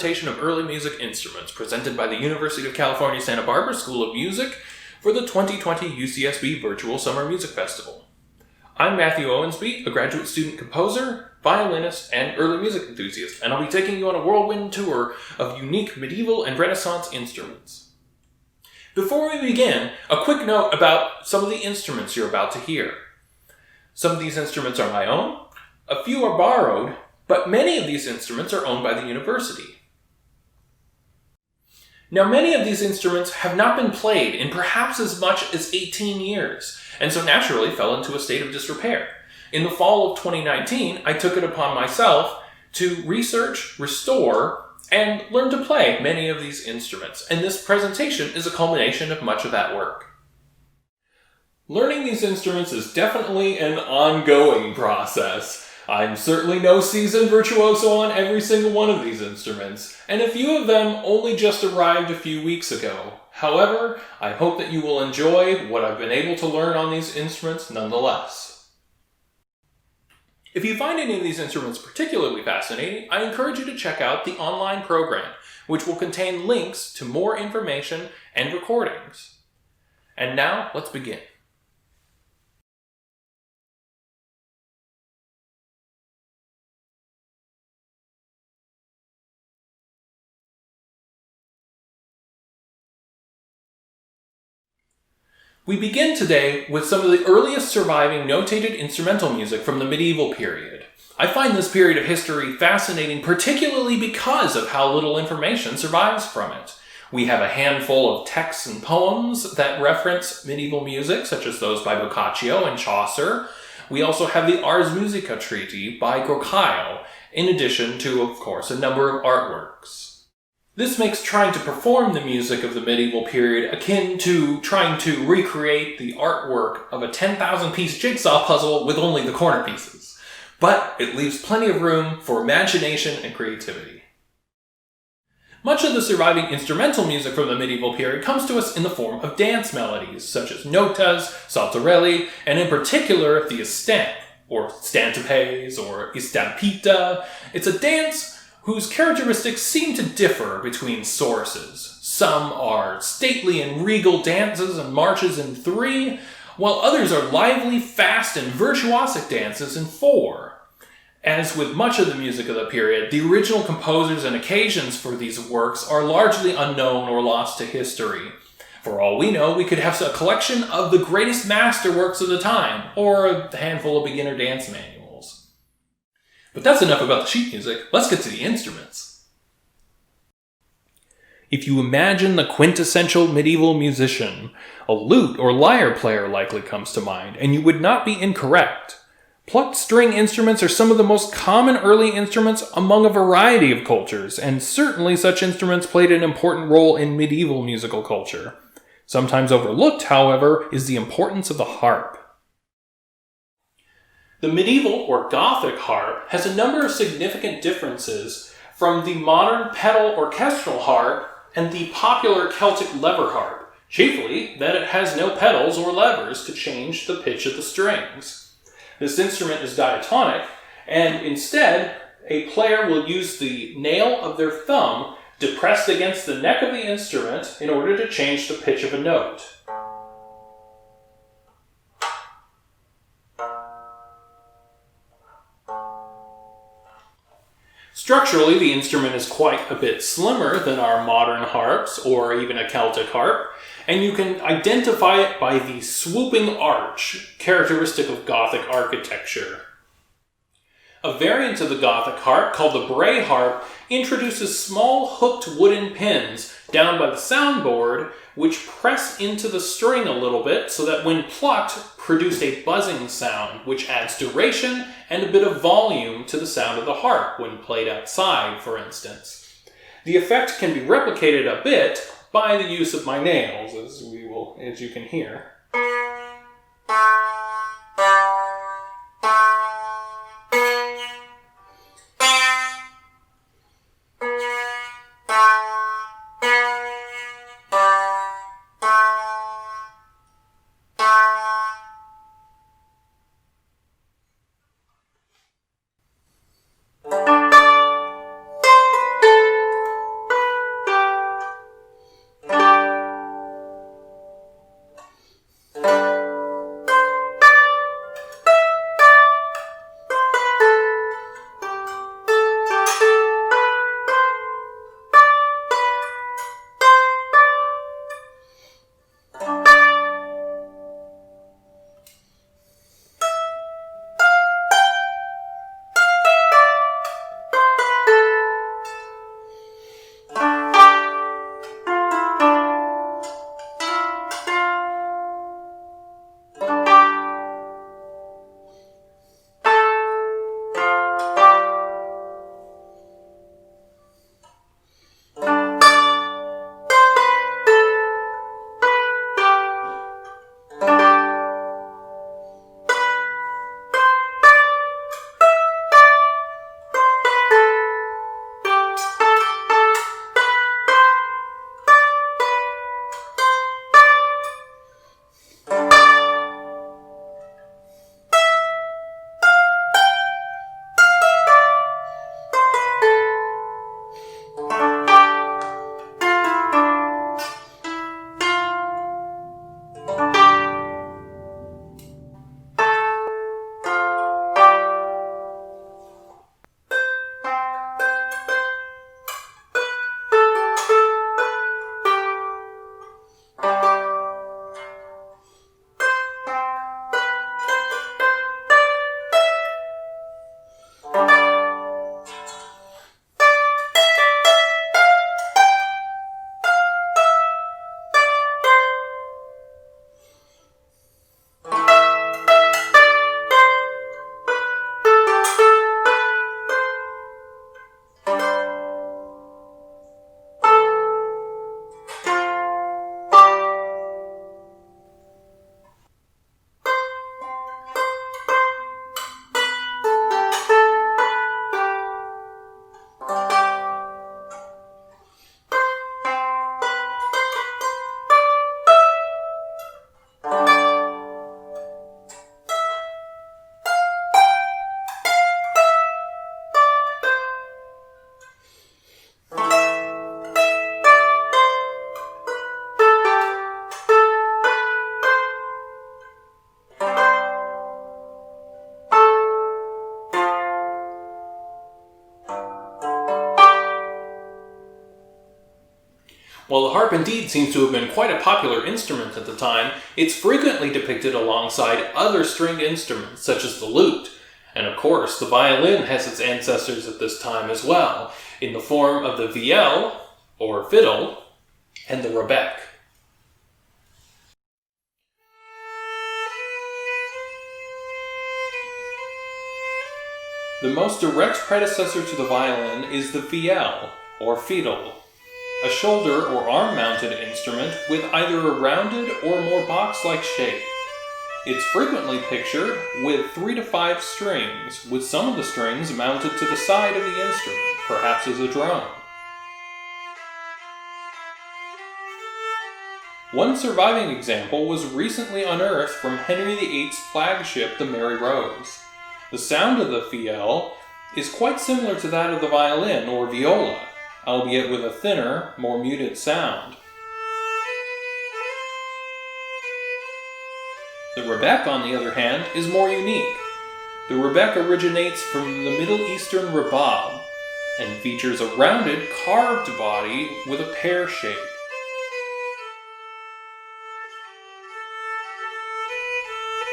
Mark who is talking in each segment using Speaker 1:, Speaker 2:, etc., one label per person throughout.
Speaker 1: presentation of early music instruments presented by the University of California, Santa Barbara School of Music for the 2020 UCSB Virtual Summer Music Festival. I'm Matthew Owensby, a graduate student composer, violinist, and early music enthusiast, and I'll be taking you on a whirlwind tour of unique medieval and Renaissance instruments. Before we begin, a quick note about some of the instruments you're about to hear. Some of these instruments are my own, a few are borrowed, but many of these instruments are owned by the university. Now, many of these instruments have not been played in perhaps as much as 18 years, and so naturally fell into a state of disrepair. In the fall of 2019, I took it upon myself to research, restore, and learn to play many of these instruments, and this presentation is a culmination of much of that work. Learning these instruments is definitely an ongoing process. I'm certainly no seasoned virtuoso on every single one of these instruments, and a few of them only just arrived a few weeks ago. However, I hope that you will enjoy what I've been able to learn on these instruments nonetheless. If you find any of these instruments particularly fascinating, I encourage you to check out the online program, which will contain links to more information and recordings. And now, let's begin. We begin today with some of the earliest surviving notated instrumental music from the medieval period. I find this period of history fascinating, particularly because of how little information survives from it. We have a handful of texts and poems that reference medieval music, such as those by Boccaccio and Chaucer. We also have the Ars Musica treaty by Grocaio, in addition to, of course, a number of artworks. This makes trying to perform the music of the medieval period akin to trying to recreate the artwork of a 10,000-piece jigsaw puzzle with only the corner pieces. But it leaves plenty of room for imagination and creativity. Much of the surviving instrumental music from the medieval period comes to us in the form of dance melodies, such as notas, saltarelli, and in particular the estampe, or stantipes, or istampita. It's a dance whose characteristics seem to differ between sources. Some are stately and regal dances and marches in 3, while others are lively, fast, and virtuosic dances in 4. As with much of the music of the period, the original composers and occasions for these works are largely unknown or lost to history. For all we know, we could have a collection of the greatest masterworks of the time, or a handful of beginner dance manuals. But that's enough about the sheet music. Let's get to the instruments. If you imagine the quintessential medieval musician, a lute or lyre player likely comes to mind, and you would not be incorrect. Plucked string instruments are some of the most common early instruments among a variety of cultures, and certainly such instruments played an important role in medieval musical culture. Sometimes overlooked, however, is the importance of the harp. The medieval or Gothic harp has a number of significant differences from the modern pedal orchestral harp and the popular Celtic lever harp, chiefly that it has no pedals or levers to change the pitch of the strings. This instrument is diatonic, and instead, a player will use the nail of their thumb depressed against the neck of the instrument in order to change the pitch of a note. Structurally, the instrument is quite a bit slimmer than our modern harps, or even a Celtic harp, and you can identify it by the swooping arch, characteristic of Gothic architecture. A variant of the Gothic harp, called the Bray harp, introduces small hooked wooden pins down by the soundboard, which press into the string a little bit so that when plucked, produce a buzzing sound, which adds duration and a bit of volume to the sound of the harp when played outside, for instance. The effect can be replicated a bit by the use of my nails, as you can hear. While the harp indeed seems to have been quite a popular instrument at the time, it's frequently depicted alongside other stringed instruments, such as the lute. And of course, the violin has its ancestors at this time as well, in the form of the viol, or fiddle, and the rebec. The most direct predecessor to the violin is the viol, or fiddle, a shoulder or arm-mounted instrument with either a rounded or more box-like shape. It's frequently pictured with 3 to 5 strings, with some of the strings mounted to the side of the instrument, perhaps as a drone. One surviving example was recently unearthed from Henry VIII's flagship, the Mary Rose. The sound of the viol is quite similar to that of the violin or viola, albeit with a thinner, more muted sound. The rebec, on the other hand, is more unique. The rebec originates from the Middle Eastern rebab and features a rounded, carved body with a pear shape.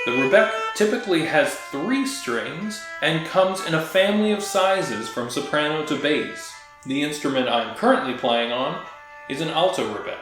Speaker 1: The rebec typically has 3 strings and comes in a family of sizes from soprano to bass. The instrument I'm currently playing on is an alto rebec.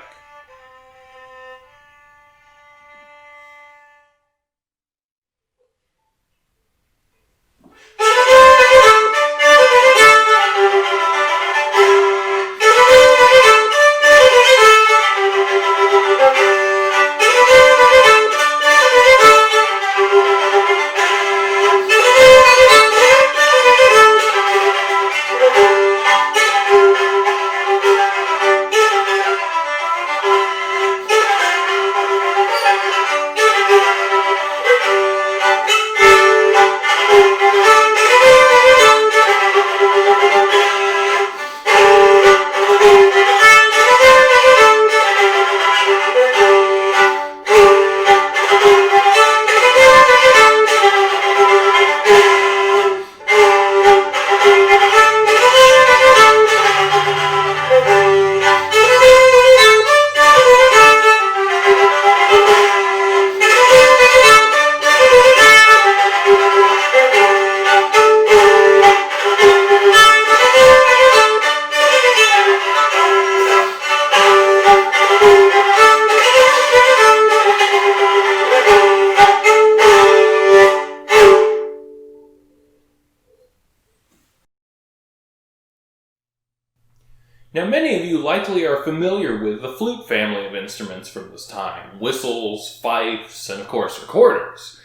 Speaker 1: Now, many of you likely are familiar with the flute family of instruments from this time, whistles, fifes, and of course recorders.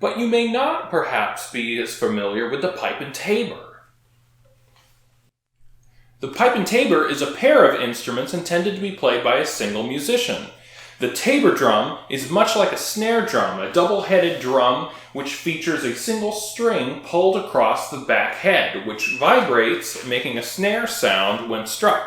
Speaker 1: But you may not perhaps be as familiar with the pipe and tabor. The pipe and tabor is a pair of instruments intended to be played by a single musician. The tabor drum is much like a snare drum, a double-headed drum which features a single string pulled across the back head, which vibrates, making a snare sound when struck.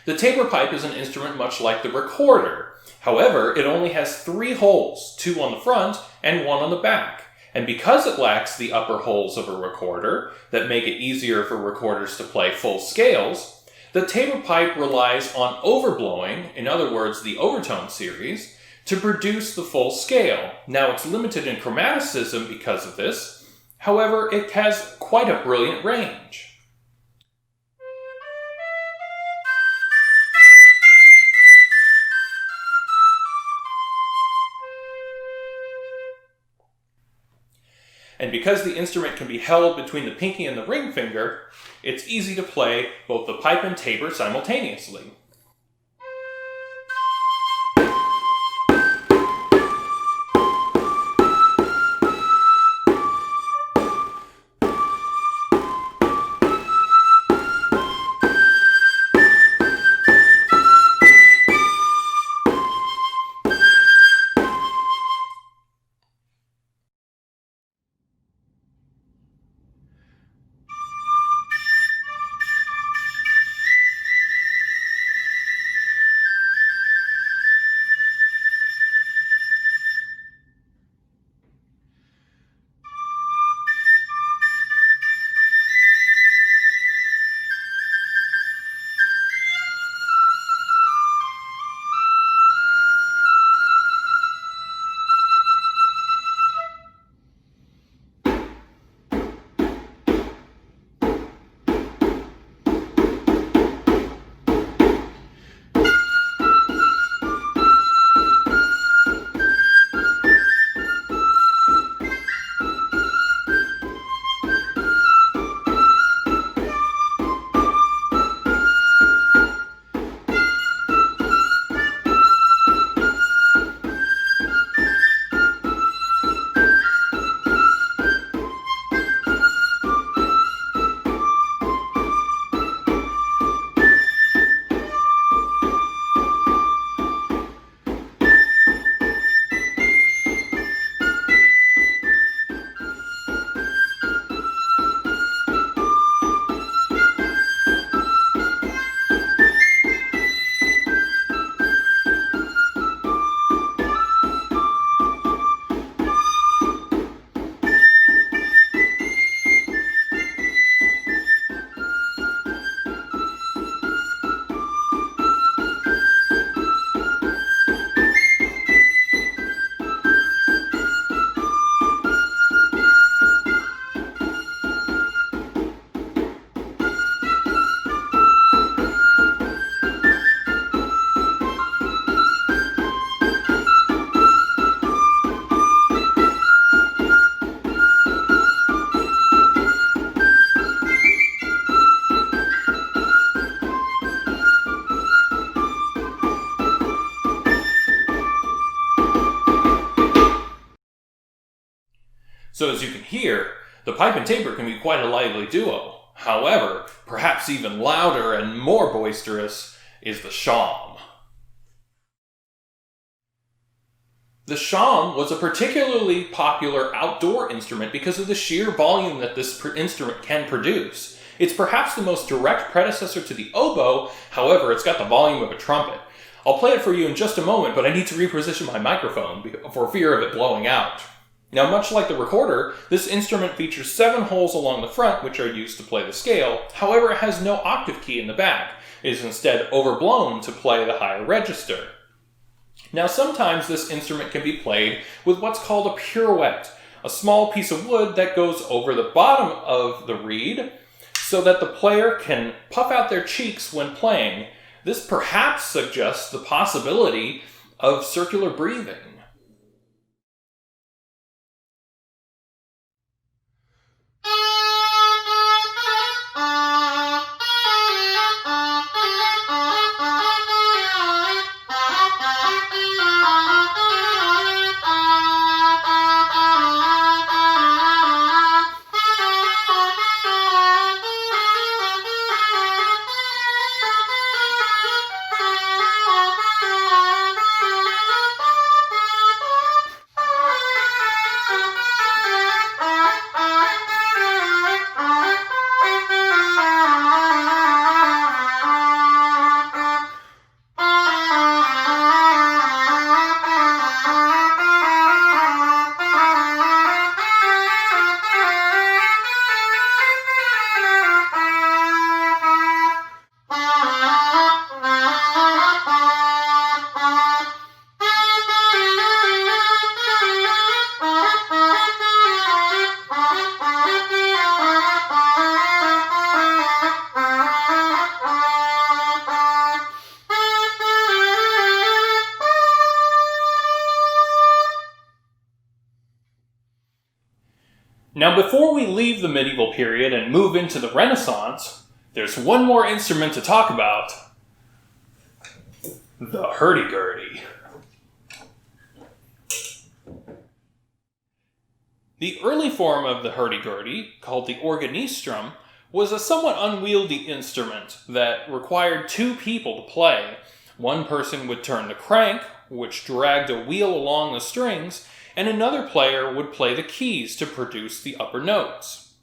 Speaker 1: The tabor pipe is an instrument much like the recorder. However, it only has 3 holes, 2 on the front and 1 on the back. And because it lacks the upper holes of a recorder that make it easier for recorders to play full scales, the tabor pipe relies on overblowing, in other words the overtone series, to produce the full scale. Now it's limited in chromaticism because of this, however it has quite a brilliant range. And because the instrument can be held between the pinky and the ring finger, it's easy to play both the pipe and tabor simultaneously. So as you can hear, the pipe and tabor can be quite a lively duo. However, perhaps even louder and more boisterous is the shawm. The shawm was a particularly popular outdoor instrument because of the sheer volume that this instrument can produce. It's perhaps the most direct predecessor to the oboe, however, it's got the volume of a trumpet. I'll play it for you in just a moment, but I need to reposition my microphone for fear of it blowing out. Now, much like the recorder, this instrument features 7 holes along the front, which are used to play the scale. However, it has no octave key in the back. It is instead overblown to play the higher register. Now, sometimes this instrument can be played with what's called a pirouette, a small piece of wood that goes over the bottom of the reed so that the player can puff out their cheeks when playing. This perhaps suggests the possibility of circular breathing. Now, before we leave the medieval period and move into the Renaissance, there's one more instrument to talk about. The hurdy-gurdy. The early form of the hurdy-gurdy, called the organistrum, was a somewhat unwieldy instrument that required 2 people to play. One person would turn the crank, which dragged a wheel along the strings, and another player would play the keys to produce the upper notes.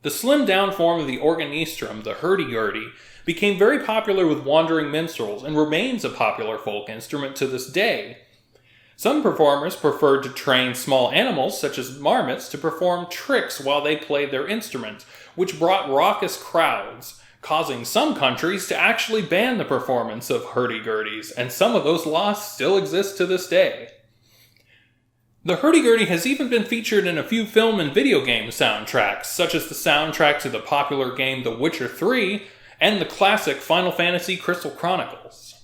Speaker 1: The slimmed-down form of the organistrum, the hurdy-gurdy, became very popular with wandering minstrels and remains a popular folk instrument to this day. Some performers preferred to train small animals, such as marmots, to perform tricks while they played their instrument, which brought raucous crowds, causing some countries to actually ban the performance of hurdy-gurdies, and some of those laws still exist to this day. The hurdy-gurdy has even been featured in a few film and video game soundtracks, such as the soundtrack to the popular game The Witcher 3 and the classic Final Fantasy Crystal Chronicles.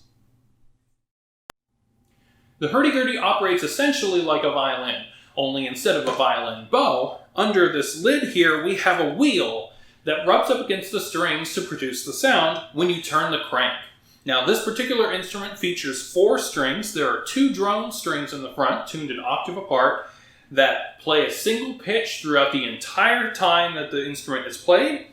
Speaker 1: The hurdy-gurdy operates essentially like a violin, only instead of a violin bow, under this lid here we have a wheel that rubs up against the strings to produce the sound when you turn the crank. Now, this particular instrument features 4 strings. There are 2 drone strings in the front, tuned an octave apart, that play a single pitch throughout the entire time that the instrument is played.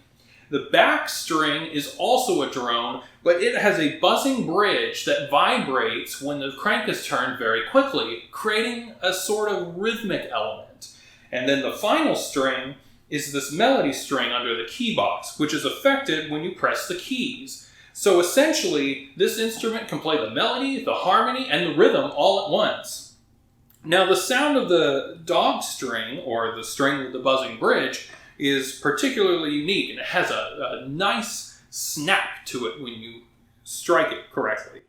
Speaker 1: The back string is also a drone, but it has a buzzing bridge that vibrates when the crank is turned very quickly, creating a sort of rhythmic element. And then the final string is this melody string under the key box, which is affected when you press the keys. So essentially, this instrument can play the melody, the harmony, and the rhythm all at once. Now, the sound of the dog string, or the string with the buzzing bridge, is particularly unique, and it has a nice snap to it when you strike it correctly.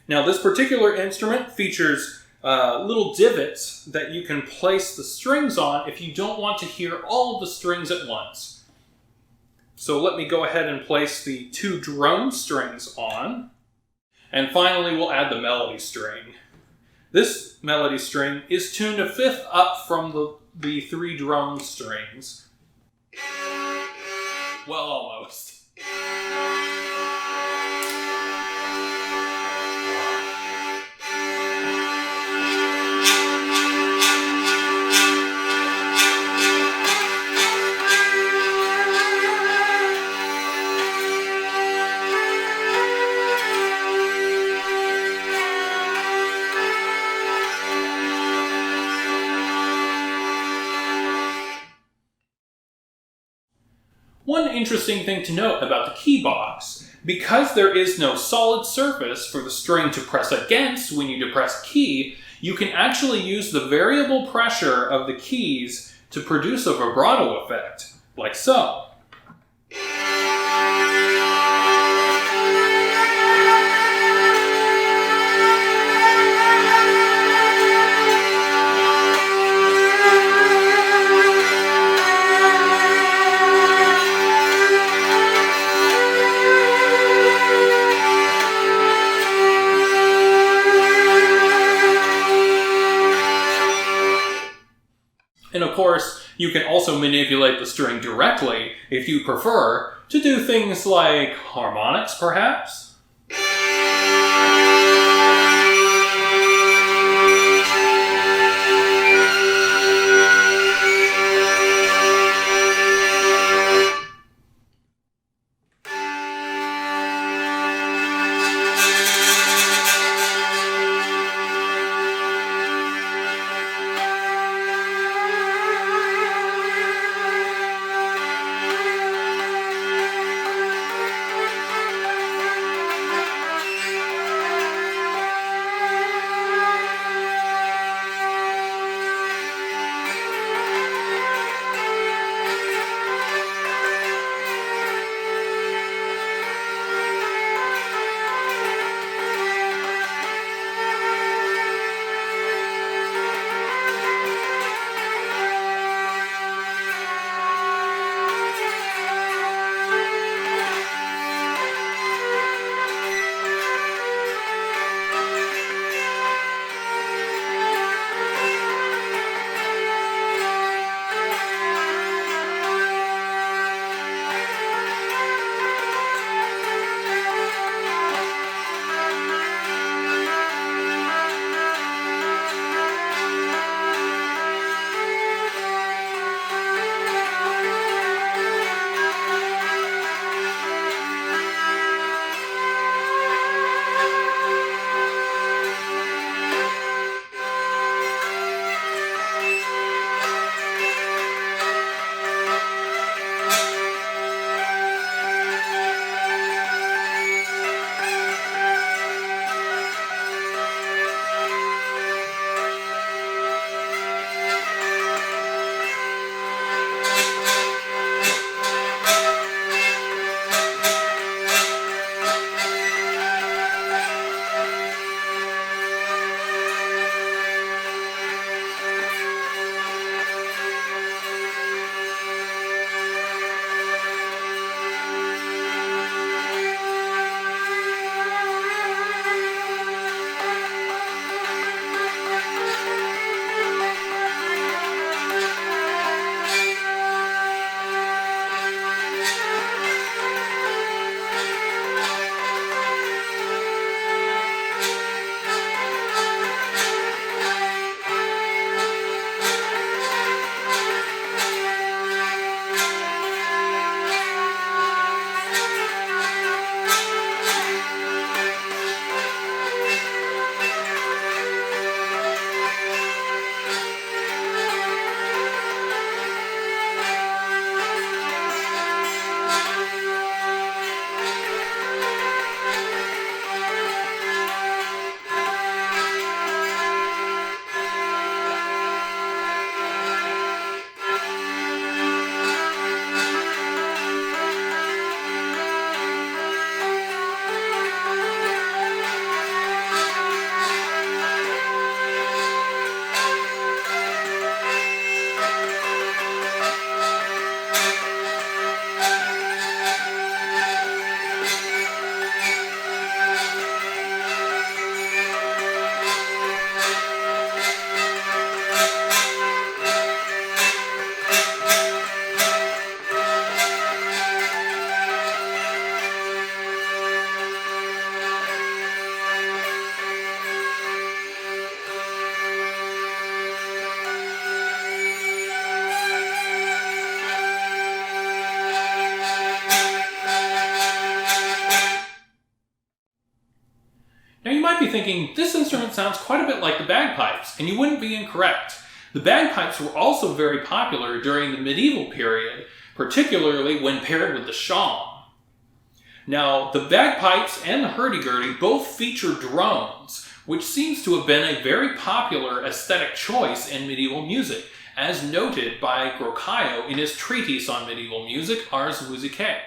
Speaker 1: Now, this particular instrument features little divots that you can place the strings on if you don't want to hear all of the strings at once. So let me go ahead and place the 2 drone strings on. And finally, we'll add the melody string. This melody string is tuned a 5th up from the 3 drone strings. Well, almost. One interesting thing to note about the key box, because there is no solid surface for the string to press against when you depress key, you can actually use the variable pressure of the keys to produce a vibrato effect, like so. And of course, you can also manipulate the string directly, if you prefer, to do things like harmonics, perhaps? thinking, this instrument sounds quite a bit like the bagpipes, and you wouldn't be incorrect. The bagpipes were also very popular during the medieval period, particularly when paired with the shawm. Now, the bagpipes and the hurdy-gurdy both feature drones, which seems to have been a very popular aesthetic choice in medieval music, as noted by Grocaio in his treatise on medieval music, Ars Musicae.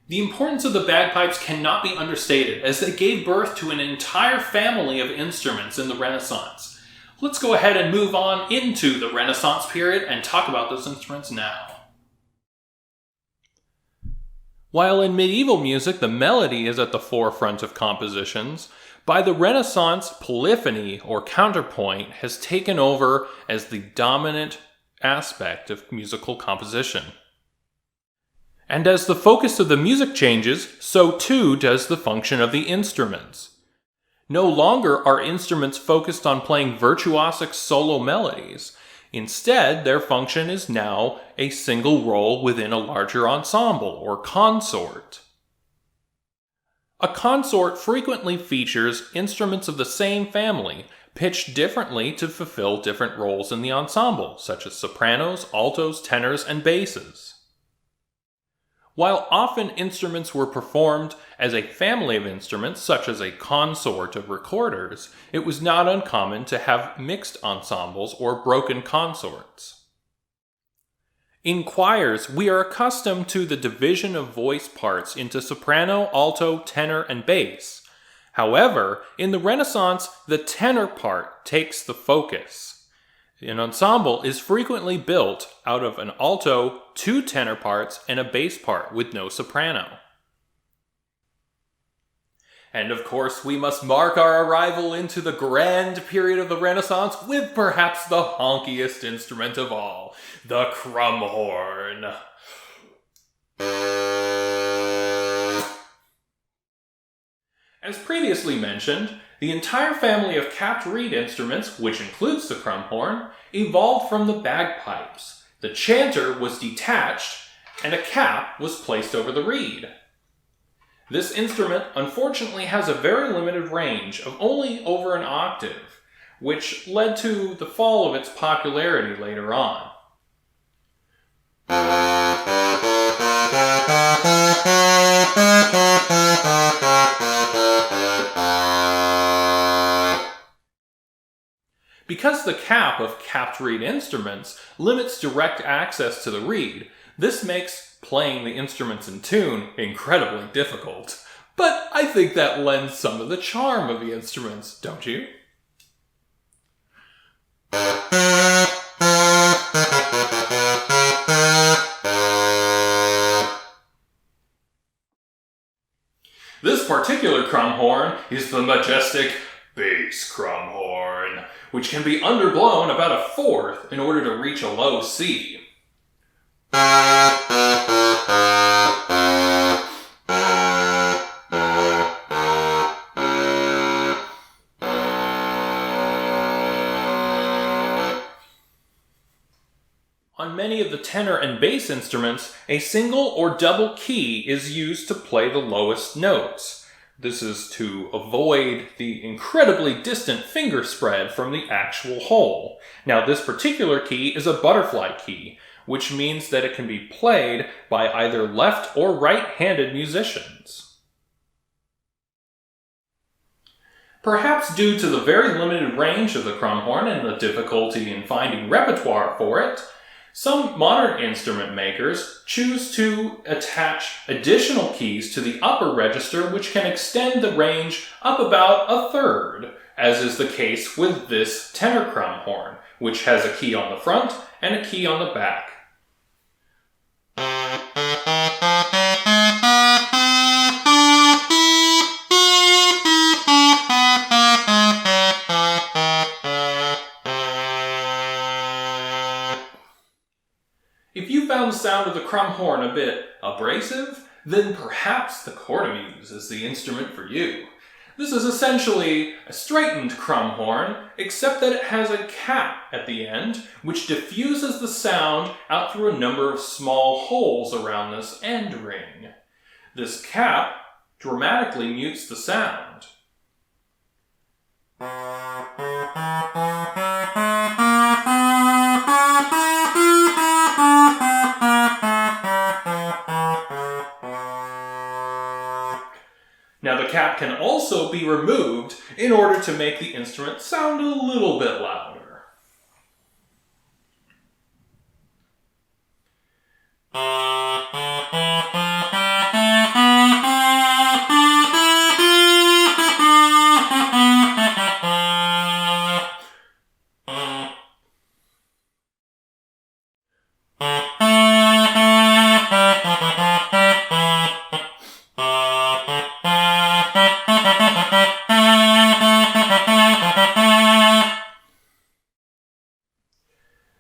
Speaker 1: The importance of the bagpipes cannot be understated, as they gave birth to an entire family of instruments in the Renaissance. Let's go ahead and move on into the Renaissance period and talk about those instruments now. While in medieval music the melody is at the forefront of compositions, by the Renaissance, polyphony or counterpoint has taken over as the dominant aspect of musical composition. And as the focus of the music changes, so too does the function of the instruments. No longer are instruments focused on playing virtuosic solo melodies. Instead, their function is now a single role within a larger ensemble, or consort. A consort frequently features instruments of the same family, pitched differently to fulfill different roles in the ensemble, such as sopranos, altos, tenors, and basses. While often instruments were performed as a family of instruments, such as a consort of recorders, it was not uncommon to have mixed ensembles or broken consorts. In choirs, we are accustomed to the division of voice parts into soprano, alto, tenor, and bass. However, in the Renaissance, the tenor part takes the focus. An ensemble is frequently built out of an alto, 2 tenor parts, and a bass part with no soprano. And of course, we must mark our arrival into the grand period of the Renaissance with perhaps the honkiest instrument of all, the crumhorn. As previously mentioned, the entire family of capped reed instruments, which includes the crumhorn, evolved from the bagpipes. The chanter was detached, and a cap was placed over the reed. This instrument unfortunately has a very limited range of only over an octave, which led to the fall of its popularity later on. Because the cap of capped reed instruments limits direct access to the reed, this makes playing the instruments in tune incredibly difficult. But I think that lends some of the charm of the instruments, don't you? This particular crumhorn is the majestic bass crumhorn, which can be underblown about a fourth in order to reach a low C. On many of the tenor and bass instruments, a single or double key is used to play the lowest notes. This is to avoid the incredibly distant finger spread from the actual hole. Now, this particular key is a butterfly key, which means that it can be played by either left or right-handed musicians. Perhaps due to the very limited range of the crumhorn and the difficulty in finding repertoire for it, some modern instrument makers choose to attach additional keys to the upper register, which can extend the range up about a third, as is the case with this tenor crumhorn, which has a key on the front and a key on the back. If you found the sound of the crumhorn a bit abrasive, then perhaps the cornamuse is the instrument for you. This is essentially a straightened crumhorn, except that it has a cap at the end, which diffuses the sound out through a number of small holes around this end ring. This cap dramatically mutes the sound. Now the cap can also be removed in order to make the instrument sound a little bit louder.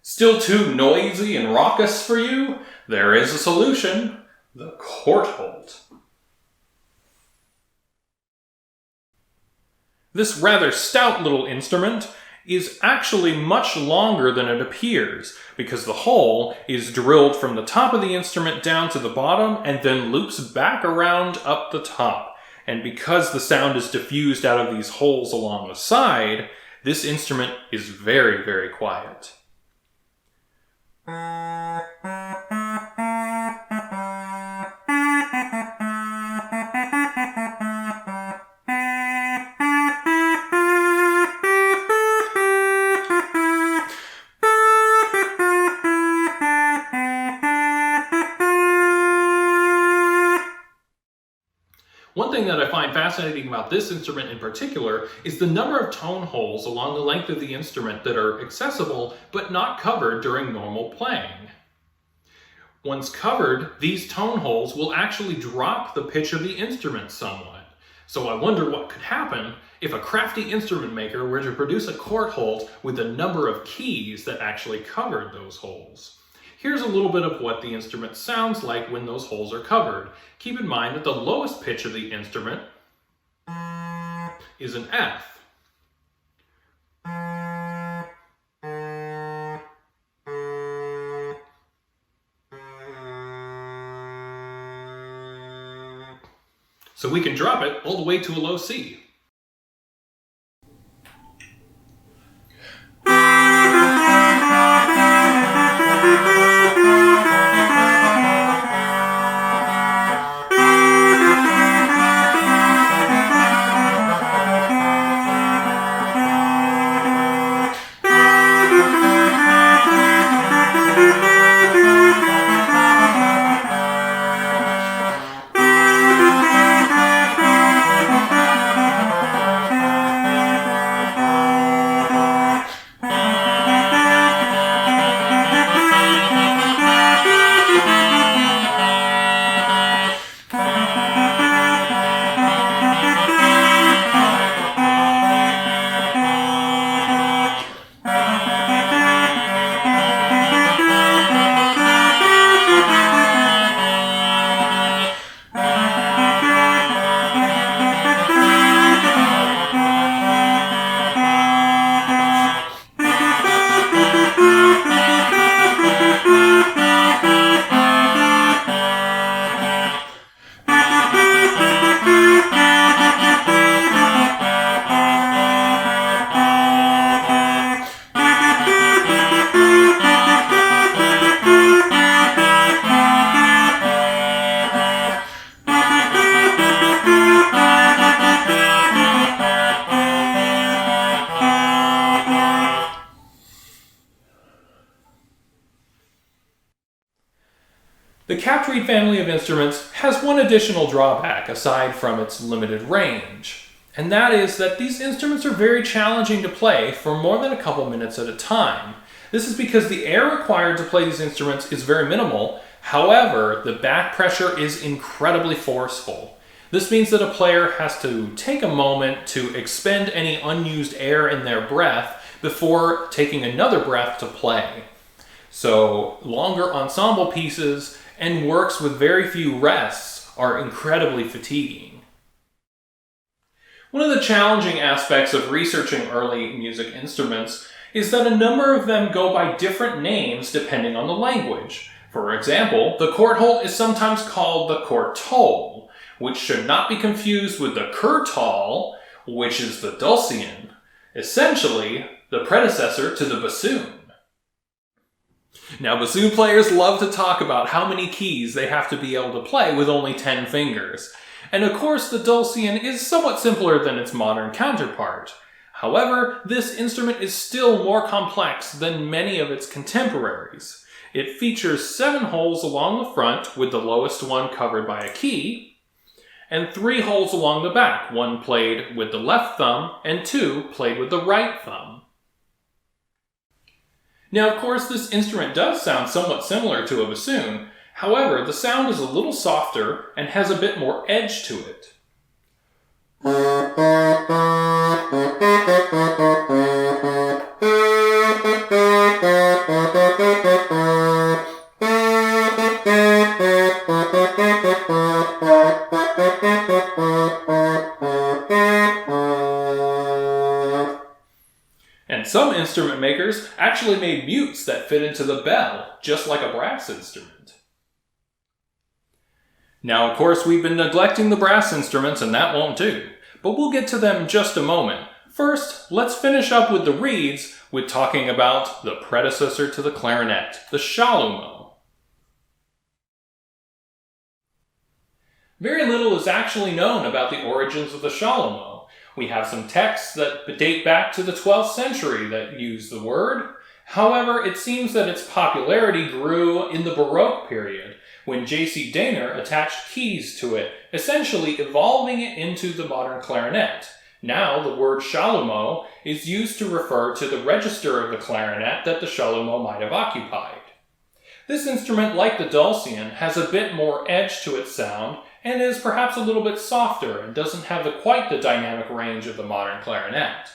Speaker 1: Still too noisy and raucous for you? There is a solution: the kortholt. This rather stout little instrument is actually much longer than it appears, because the hole is drilled from the top of the instrument down to the bottom and then loops back around up the top. And because the sound is diffused out of these holes along the side, this instrument is very, very quiet. One thing that I find fascinating about this instrument in particular is the number of tone holes along the length of the instrument that are accessible but not covered during normal playing. Once covered, these tone holes will actually drop the pitch of the instrument somewhat. So I wonder what could happen if a crafty instrument maker were to produce a kortholt with a number of keys that actually covered those holes. Here's a little bit of what the instrument sounds like when those holes are covered. Keep in mind that the lowest pitch of the instrument is an F. So we can drop it all the way to a low C. The capped reed family of instruments has one additional drawback aside from its limited range, and that is that these instruments are very challenging to play for more than a couple minutes at a time. This is because the air required to play these instruments is very minimal. However, the back pressure is incredibly forceful. This means that a player has to take a moment to expend any unused air in their breath before taking another breath to play. So longer ensemble pieces and works with very few rests are incredibly fatiguing. One of the challenging aspects of researching early music instruments is that a number of them go by different names depending on the language. For example, the kortholt is sometimes called the kortholt, which should not be confused with the kortholt, which is the dulcian. essentially the predecessor to the bassoon. Now, bassoon players love to talk about how many keys they have to be able to play with only 10 fingers. And of course, the dulcian is somewhat simpler than its modern counterpart. However, this instrument is still more complex than many of its contemporaries. It features 7 holes along the front, with the lowest one covered by a key, and 3 holes along the back, 1 played with the left thumb and 2 played with the right thumb. Now, of course, this instrument does sound somewhat similar to a bassoon. However, the sound is a little softer and has a bit more edge to it. And some instrument makers actually made mutes that fit into the bell, just like a brass instrument. Now, of course, we've been neglecting the brass instruments, and that won't do. But we'll get to them in just a moment. First, let's finish up with the reeds with talking about the predecessor to the clarinet, the chalumeau. Very little is actually known about the origins of the chalumeau. We have some texts that date back to the 12th century that use the word. However, it seems that its popularity grew in the Baroque period, when J.C. Daner attached keys to it, essentially evolving it into the modern clarinet. Now, the word chalumeau is used to refer to the register of the clarinet that the chalumeau might have occupied. This instrument, like the dulcian, has a bit more edge to its sound, and is perhaps a little bit softer and doesn't have quite the dynamic range of the modern clarinet.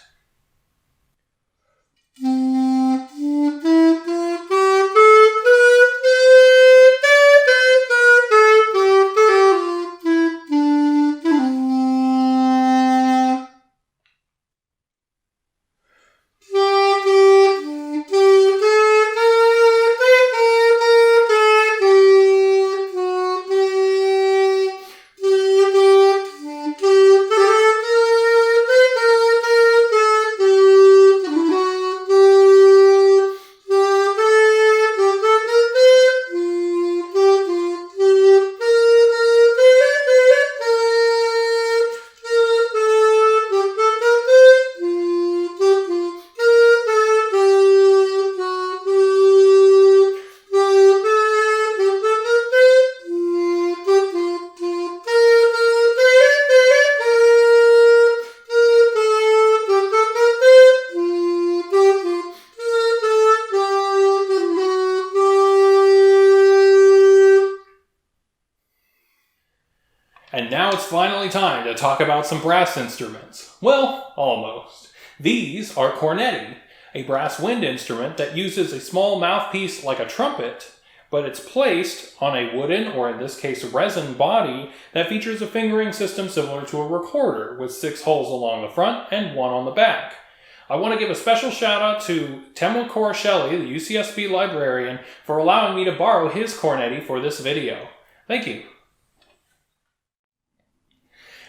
Speaker 1: And now it's finally time to talk about some brass instruments. Well, almost. These are cornetti, a brass wind instrument that uses a small mouthpiece like a trumpet, but it's placed on a wooden, or in this case resin, body that features a fingering system similar to a recorder, with 6 holes along the front and 1 on the back. I want to give a special shout out to Temo Coruscelli, the UCSB librarian, for allowing me to borrow his cornetti for this video. Thank you.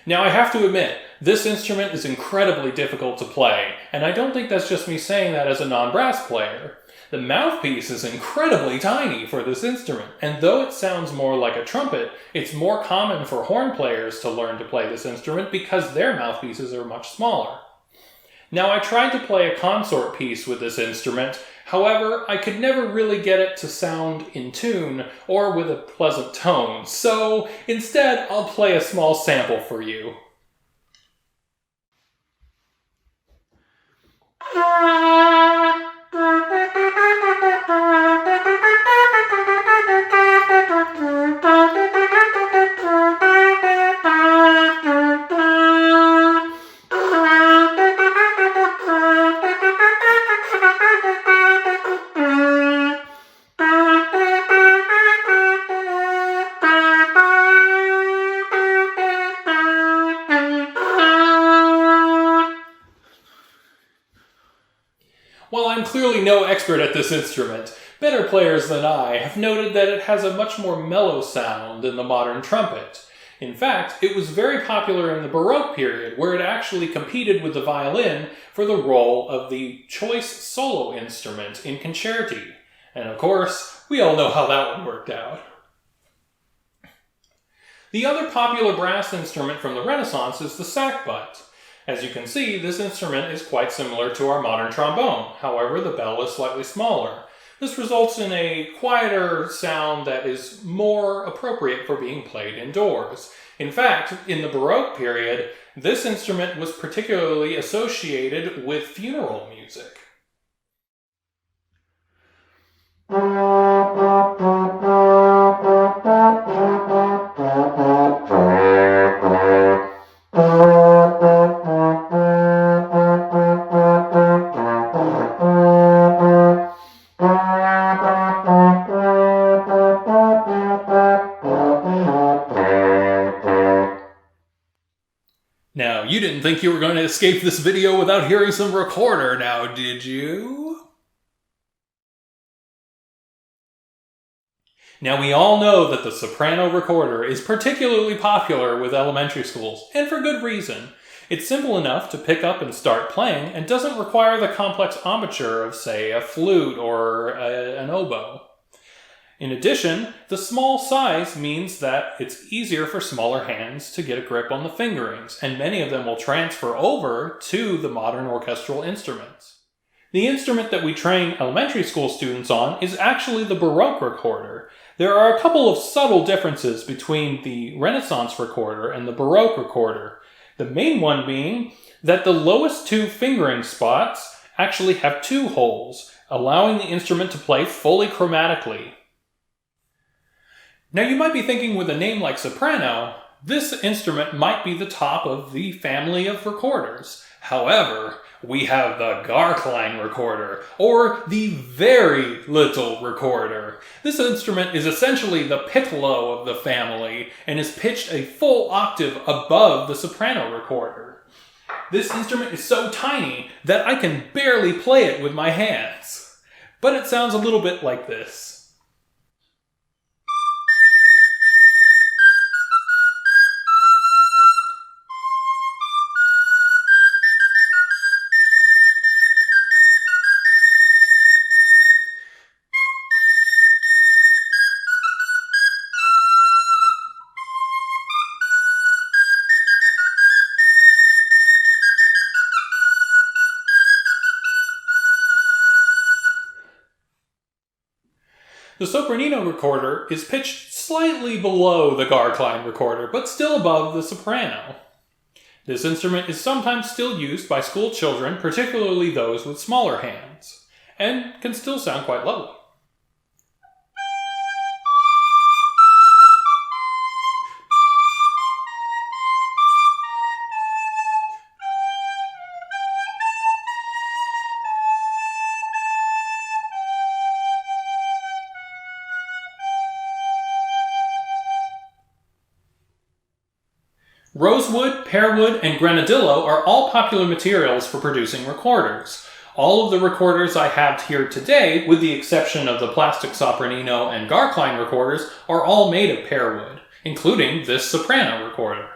Speaker 1: Now, I have to admit, this instrument is incredibly difficult to play, and I don't think that's just me saying that as a non-brass player. The mouthpiece is incredibly tiny for this instrument, and though it sounds more like a trumpet, it's more common for horn players to learn to play this instrument because their mouthpieces are much smaller. Now, I tried to play a consort piece with this instrument, however, I could never really get it to sound in tune or with a pleasant tone, so instead I'll play a small sample for you. While I'm clearly no expert at this instrument, better players than I have noted that it has a much more mellow sound than the modern trumpet. In fact, it was very popular in the Baroque period, where it actually competed with the violin for the role of the choice solo instrument in concerti. And of course, we all know how that one worked out. The other popular brass instrument from the Renaissance is the sackbut. As you can see, this instrument is quite similar to our modern trombone. However, the bell is slightly smaller. This results in a quieter sound that is more appropriate for being played indoors. In fact, in the Baroque period, this instrument was particularly associated with funeral music. Now, you didn't think you were going to escape this video without hearing some recorder now, did you? Now, we all know that the soprano recorder is particularly popular with elementary schools, and for good reason. It's simple enough to pick up and start playing, and doesn't require the complex embouchure of, say, a flute or an oboe. In addition, the small size means that it's easier for smaller hands to get a grip on the fingerings, and many of them will transfer over to the modern orchestral instruments. The instrument that we train elementary school students on is actually the Baroque recorder. There are a couple of subtle differences between the Renaissance recorder and the Baroque recorder. The main one being that the lowest two fingering spots actually have two holes, allowing the instrument to play fully chromatically. Now you might be thinking, with a name like soprano, this instrument might be the top of the family of recorders. However, we have the Garklein recorder, or the very little recorder. This instrument is essentially the piccolo of the family, and is pitched a full octave above the soprano recorder. This instrument is so tiny that I can barely play it with my hands. But it sounds a little bit like this. The sopranino recorder is pitched slightly below the Garklein recorder, but still above the soprano. This instrument is sometimes still used by school children, particularly those with smaller hands, and can still sound quite lovely. Rosewood, pearwood, and grenadillo are all popular materials for producing recorders. All of the recorders I have here today, with the exception of the plastic sopranino and Garklein recorders, are all made of pearwood, including this soprano recorder.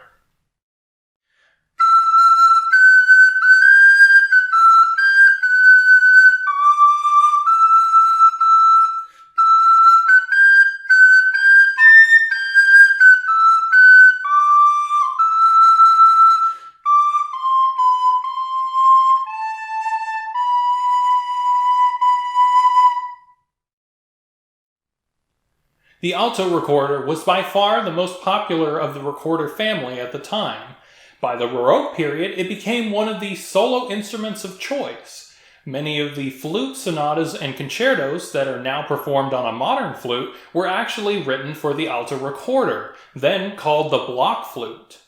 Speaker 1: The alto recorder was by far the most popular of the recorder family at the time. By the Baroque period, it became one of the solo instruments of choice. Many of the flute sonatas and concertos that are now performed on a modern flute were actually written for the alto recorder, then called the block flute.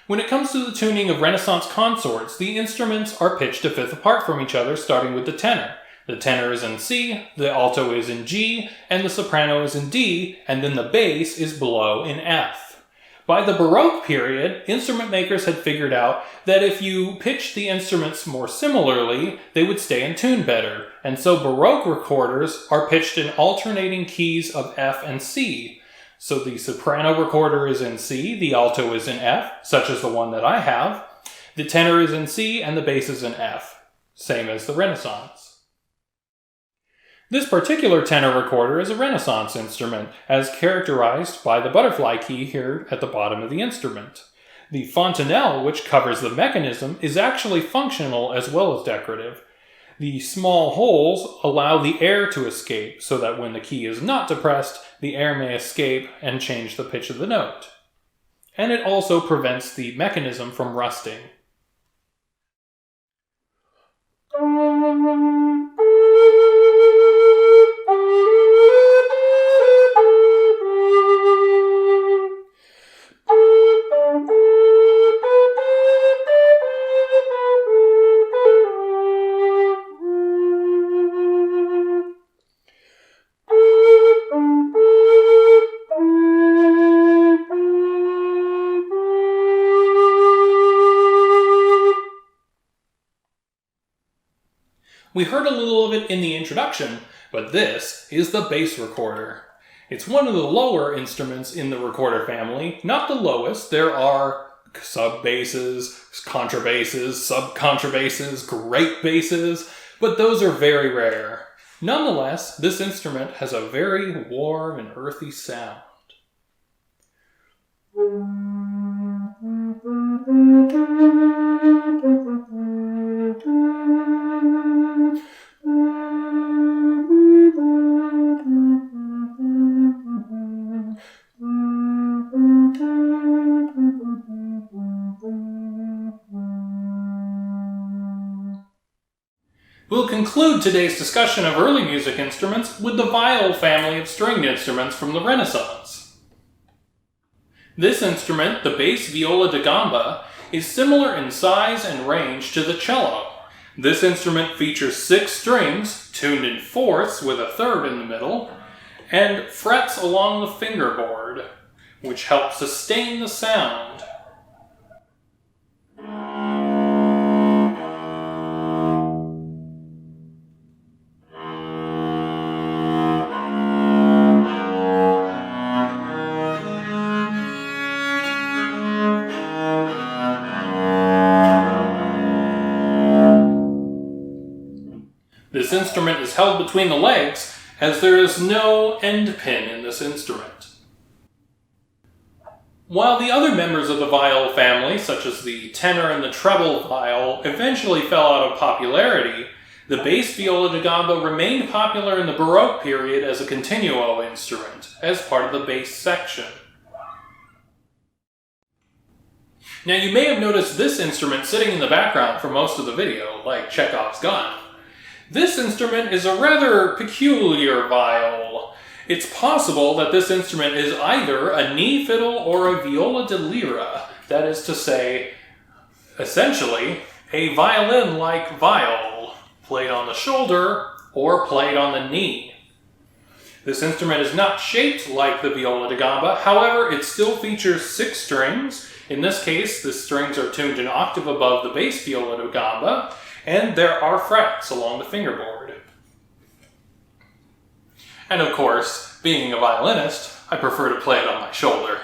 Speaker 1: When it comes to the tuning of Renaissance consorts, the instruments are pitched a fifth apart from each other, starting with the tenor. The tenor is in C, the alto is in G, and the soprano is in D, and then the bass is below in F. By the Baroque period, instrument makers had figured out that if you pitched the instruments more similarly, they would stay in tune better, and so Baroque recorders are pitched in alternating keys of F and C. So the soprano recorder is in C, the alto is in F, such as the one that I have, the tenor is in C, and the bass is in F, same as the Renaissance. This particular tenor recorder is a Renaissance instrument, as characterized by the butterfly key here at the bottom of the instrument. The fontanelle, which covers the mechanism, is actually functional as well as decorative. The small holes allow the air to escape, so that when the key is not depressed, the air may escape and change the pitch of the note. And it also prevents the mechanism from rusting. We heard a little of it in the introduction, but this is the bass recorder. It's one of the lower instruments in the recorder family, not the lowest. There are sub-basses, contrabasses, sub-contrabasses, great basses, but those are very rare. Nonetheless, this instrument has a very warm and earthy sound. We'll conclude today's discussion of early music instruments with the viol family of stringed instruments from the Renaissance. This instrument, the bass viola da gamba, is similar in size and range to the cello. This instrument features 6 strings, tuned in fourths with a third in the middle, and frets along the fingerboard, which help sustain the sound. This instrument is held between the legs, as there is no end pin in this instrument. While the other members of the viol family, such as the tenor and the treble viol, eventually fell out of popularity, the bass viola da gamba remained popular in the Baroque period as a continuo instrument, as part of the bass section. Now you may have noticed this instrument sitting in the background for most of the video, like Chekhov's gun. This instrument is a rather peculiar viol. It's possible that this instrument is either a knee fiddle or a viola da lira, that is to say, essentially, a violin-like viol, played on the shoulder or played on the knee. This instrument is not shaped like the viola da gamba, however, it still features 6 strings. In this case, the strings are tuned an octave above the bass viola da gamba, and there are frets along the fingerboard. And of course, being a violinist, I prefer to play it on my shoulder.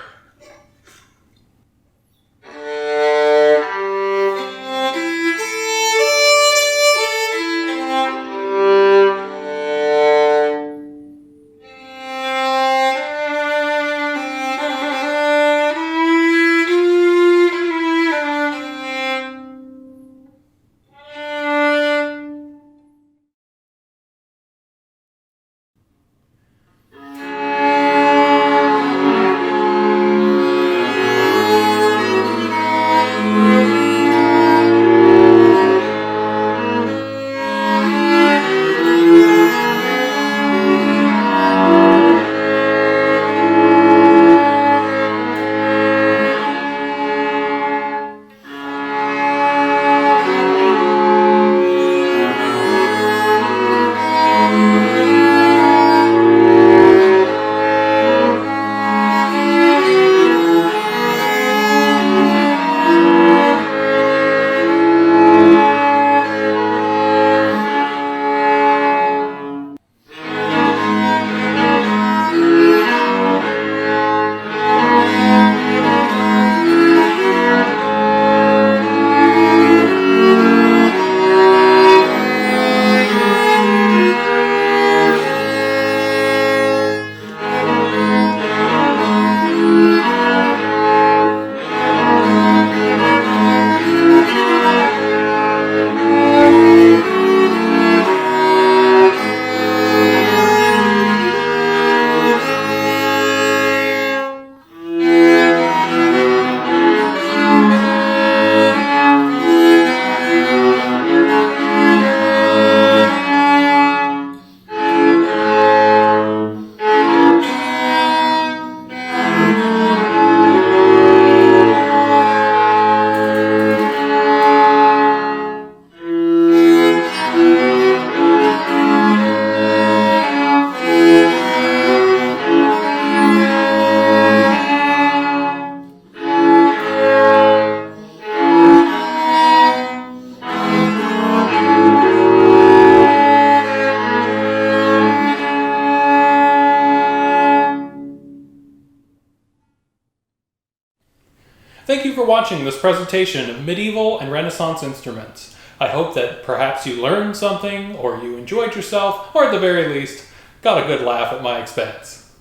Speaker 1: Thank you for watching this presentation of medieval and Renaissance instruments. I hope that perhaps you learned something, or you enjoyed yourself, or at the very least, got a good laugh at my expense.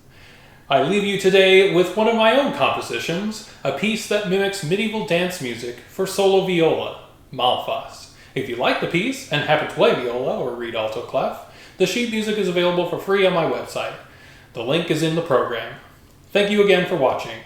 Speaker 1: I leave you today with one of my own compositions, a piece that mimics medieval dance music for solo viola, Malfas. If you like the piece and happen to play viola or reed alto clef, the sheet music is available for free on my website. The link is in the program. Thank you again for watching.